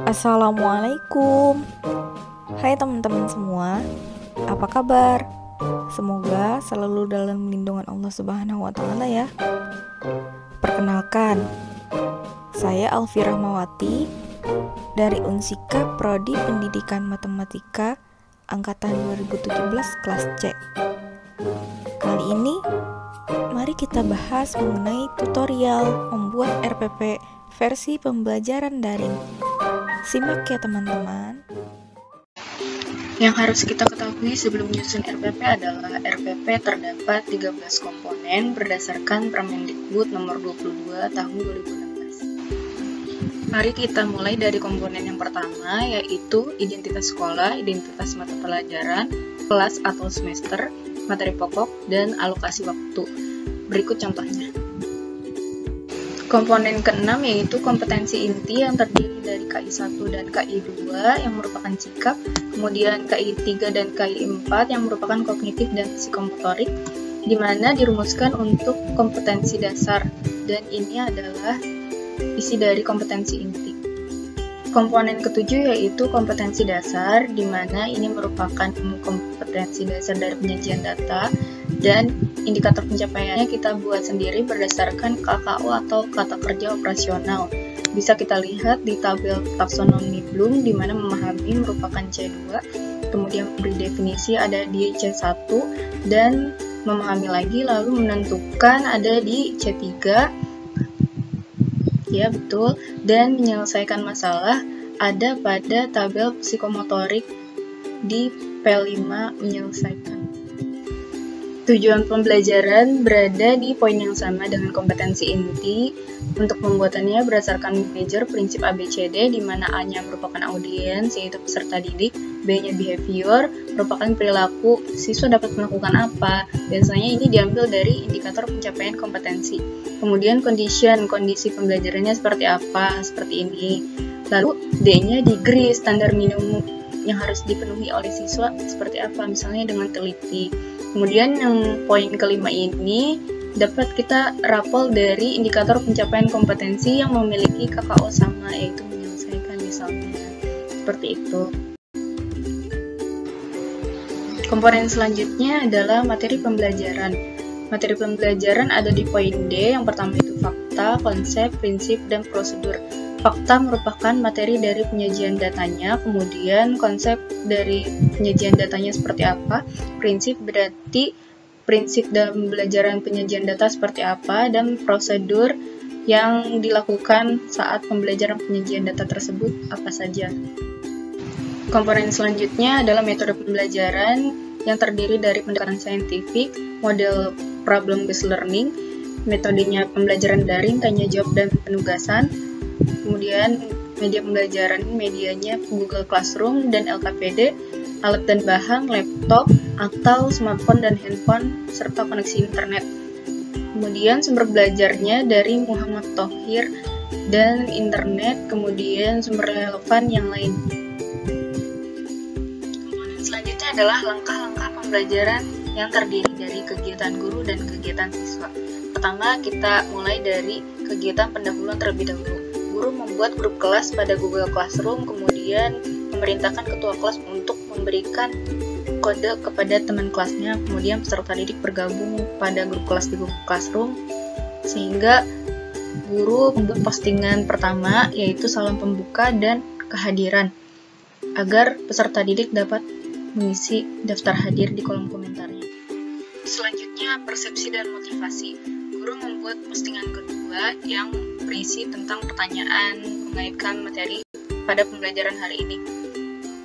Assalamualaikum. Hai teman-teman semua, apa kabar? Semoga selalu dalam lindungan Allah Subhanahu wa Ta'ala ya. Perkenalkan, saya Alfi Rahmawati dari Unsika Prodi Pendidikan Matematika Angkatan 2017 kelas C. Kali ini, mari kita bahas mengenai tutorial membuat RPP versi pembelajaran daring. Simak ya teman-teman. Yang harus kita ketahui sebelum menyusun RPP adalah RPP terdapat 13 komponen berdasarkan Permendikbud nomor 22 tahun 2016. Mari kita mulai dari komponen yang pertama, yaitu identitas sekolah, identitas mata pelajaran, kelas atau semester, materi pokok, dan alokasi waktu. Berikut contohnya. Komponen keenam yaitu kompetensi inti yang terdiri dari KI 1 dan KI 2 yang merupakan sikap, kemudian KI 3 dan KI 4 yang merupakan kognitif dan psikomotorik, di mana dirumuskan untuk kompetensi dasar, dan ini adalah isi dari kompetensi inti. Komponen ketujuh yaitu kompetensi dasar, di mana ini merupakan kompetensi dasar dari penyajian data, dan indikator pencapaiannya kita buat sendiri berdasarkan KKO atau kata kerja operasional. Bisa kita lihat di tabel taksonomi Bloom, di mana memahami merupakan C2, kemudian beri definisi ada di C1, dan memahami lagi lalu menentukan ada di C3, ya betul, dan menyelesaikan masalah ada pada tabel psikomotorik di P5 menyelesaikan. Tujuan pembelajaran berada di poin yang sama dengan kompetensi inti. Untuk pembuatannya berdasarkan major prinsip ABCD, di mana A-nya merupakan audiens, yaitu peserta didik, B-nya behavior, merupakan perilaku, siswa dapat melakukan apa. Biasanya ini diambil dari indikator pencapaian kompetensi. Kemudian condition, kondisi pembelajarannya seperti apa, seperti ini. Lalu D-nya degree, standar minimum yang harus dipenuhi oleh siswa seperti apa, misalnya dengan teliti. Kemudian yang poin kelima ini dapat kita rapel dari indikator pencapaian kompetensi yang memiliki KKO sama, yaitu menyelesaikan misalnya. Seperti itu. Komponen selanjutnya adalah materi pembelajaran. Materi pembelajaran ada di poin D, yang pertama itu fakta, konsep, prinsip, dan prosedur. Fakta merupakan materi dari penyajian datanya, kemudian konsep dari penyajian datanya seperti apa, prinsip berarti prinsip dalam pembelajaran penyajian data seperti apa, dan prosedur yang dilakukan saat pembelajaran penyajian data tersebut apa saja. Komponen selanjutnya adalah metode pembelajaran yang terdiri dari pendekatan saintifik, model problem-based learning, metodenya pembelajaran daring, tanya jawab, dan penugasan. Kemudian media pembelajaran, medianya Google Classroom dan LKPD, alat dan bahan, laptop atau smartphone dan handphone, serta koneksi internet. Kemudian sumber belajarnya dari Muhammad Thohir dan internet, kemudian sumber relevan yang lain. Komponen selanjutnya adalah langkah-langkah pembelajaran yang terdiri dari kegiatan guru dan kegiatan siswa. Pertama, kita mulai dari kegiatan pendahuluan terlebih dahulu. Guru membuat grup kelas pada Google Classroom, kemudian memerintahkan ketua kelas untuk memberikan kode kepada teman kelasnya, kemudian peserta didik bergabung pada grup kelas di Google Classroom, sehingga guru membuat postingan pertama, yaitu salam pembuka dan kehadiran, agar peserta didik dapat mengisi daftar hadir di kolom komentarnya. Selanjutnya, persepsi dan motivasi. Guru membuat postingan kedua yang berisi tentang pertanyaan mengaitkan materi pada pembelajaran hari ini.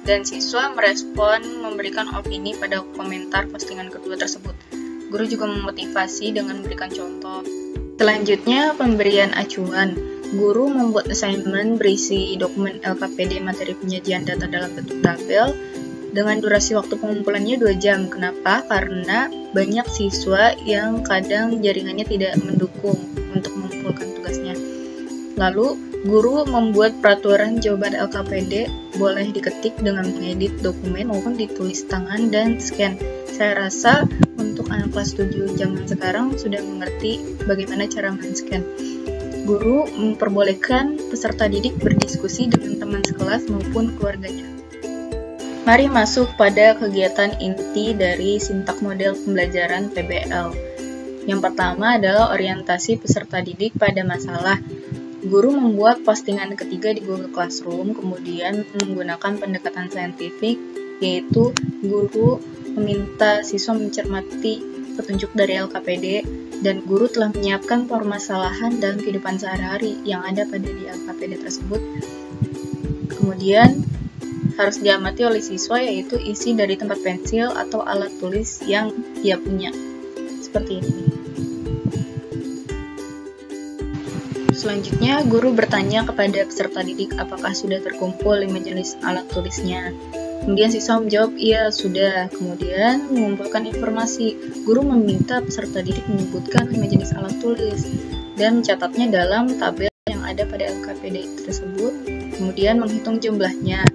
Dan siswa merespon memberikan opini pada komentar postingan kedua tersebut. Guru juga memotivasi dengan memberikan contoh. Selanjutnya, pemberian acuan. Guru membuat assignment berisi dokumen LKPD materi penyajian data dalam bentuk tabel dengan durasi waktu pengumpulannya 2 jam. Kenapa? Karena banyak siswa yang kadang jaringannya tidak mendukung untuk mengumpulkan tugasnya. Lalu, guru membuat peraturan jawaban LKPD, boleh diketik dengan mengedit dokumen maupun ditulis tangan dan scan. Saya rasa untuk anak kelas 7 zaman sekarang sudah mengerti bagaimana cara men-scan. Guru memperbolehkan peserta didik berdiskusi dengan teman sekelas maupun keluarganya. Mari masuk pada kegiatan inti dari sintak model pembelajaran PBL. Yang pertama adalah orientasi peserta didik pada masalah. Guru membuat postingan ketiga di Google Classroom, kemudian menggunakan pendekatan saintifik, yaitu guru meminta siswa mencermati petunjuk dari LKPD, dan guru telah menyiapkan permasalahan dalam kehidupan sehari-hari yang ada pada di LKPD tersebut. Kemudian harus diamati oleh siswa, yaitu isi dari tempat pensil atau alat tulis yang dia punya. Seperti ini. Selanjutnya, guru bertanya kepada peserta didik apakah sudah terkumpul 5 jenis alat tulisnya. Kemudian siswa menjawab, iya sudah. Kemudian mengumpulkan informasi. Guru meminta peserta didik menyebutkan 5 jenis alat tulis dan mencatatnya dalam tabel yang ada pada LKPD tersebut. Kemudian menghitung jumlahnya.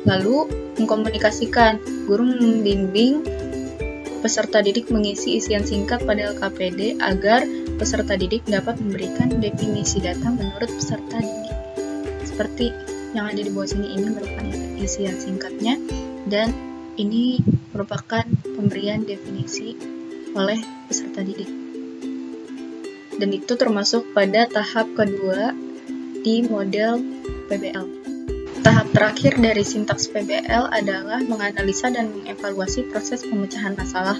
Lalu mengkomunikasikan. Guru membimbing peserta didik mengisi isian singkat pada LKPD agar peserta didik dapat memberikan definisi data menurut peserta didik. Seperti yang ada di bawah sini, ini merupakan isian singkatnya dan ini merupakan pemberian definisi oleh peserta didik. Dan itu termasuk pada tahap kedua di model PBL. Tahap terakhir dari sintaks PBL adalah menganalisa dan mengevaluasi proses pemecahan masalah.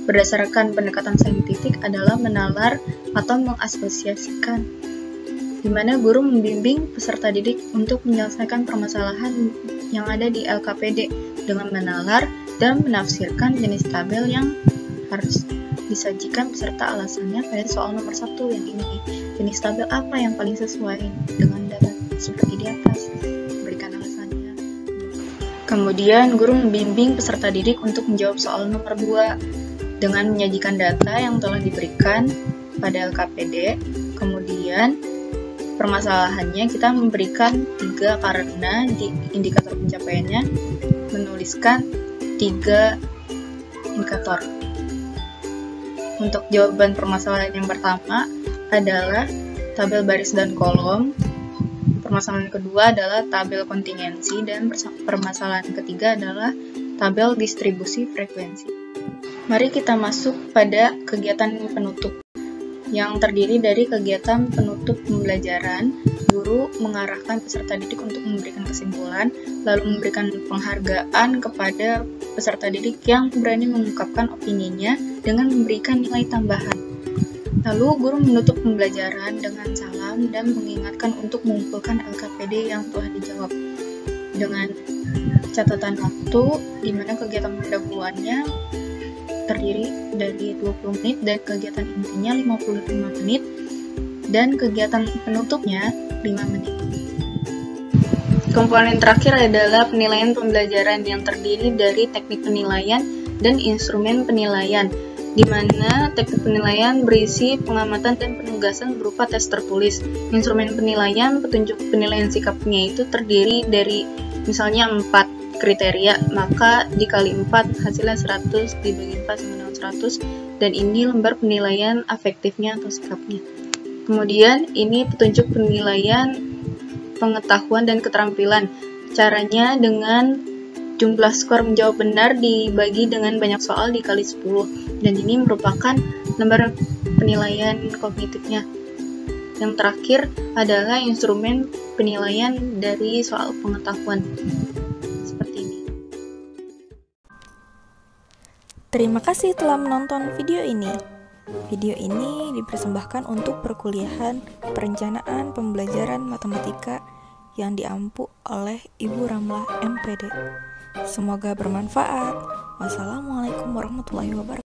Berdasarkan pendekatan saintifik adalah menalar atau mengasosiasikan, di mana guru membimbing peserta didik untuk menyelesaikan permasalahan yang ada di LKPD dengan menalar dan menafsirkan jenis tabel yang harus disajikan beserta alasannya pada soal nomor 1 yang ini. Jenis tabel apa yang paling sesuai dengan data seperti di atas? Berikan alasannya. Kemudian guru membimbing peserta didik untuk menjawab soal nomor 2 dengan menyajikan data yang telah diberikan pada LKPD. Kemudian permasalahannya kita memberikan 3 karena di indikator pencapaiannya menuliskan 3 indikator. Untuk jawaban permasalahan yang pertama adalah tabel baris dan kolom. Permasalahan kedua adalah tabel kontingensi, dan permasalahan ketiga adalah tabel distribusi frekuensi. Mari kita masuk pada kegiatan penutup yang terdiri dari kegiatan penutup pembelajaran. Guru mengarahkan peserta didik untuk memberikan kesimpulan, lalu memberikan penghargaan kepada peserta didik yang berani mengungkapkan opininya dengan memberikan nilai tambahan. Lalu guru menutup pembelajaran dengan salam dan mengingatkan untuk mengumpulkan LKPD yang telah dijawab dengan catatan waktu, di mana kegiatan pendahuluannya terdiri dari 20 menit dan kegiatan intinya 55 menit dan kegiatan penutupnya 5 menit. Komponen terakhir adalah penilaian pembelajaran yang terdiri dari teknik penilaian dan instrumen penilaian, di mana teknik penilaian berisi pengamatan dan penugasan berupa tes tertulis. Instrumen penilaian, petunjuk penilaian sikapnya itu terdiri dari misalnya 4 kriteria, maka dikali 4 hasilnya 100, dibagi 4 sama dengan 100, dan ini lembar penilaian afektifnya atau sikapnya. Kemudian ini petunjuk penilaian pengetahuan dan keterampilan. Caranya dengan jumlah skor menjawab benar dibagi dengan banyak soal dikali 10, dan ini merupakan lembar penilaian kognitifnya. Yang terakhir adalah instrumen penilaian dari soal pengetahuan. Terima kasih telah menonton video ini. Video ini dipersembahkan untuk perkuliahan perencanaan pembelajaran matematika yang diampu oleh Ibu Ramlah MPD. Semoga bermanfaat. Wassalamualaikum warahmatullahi wabarakatuh.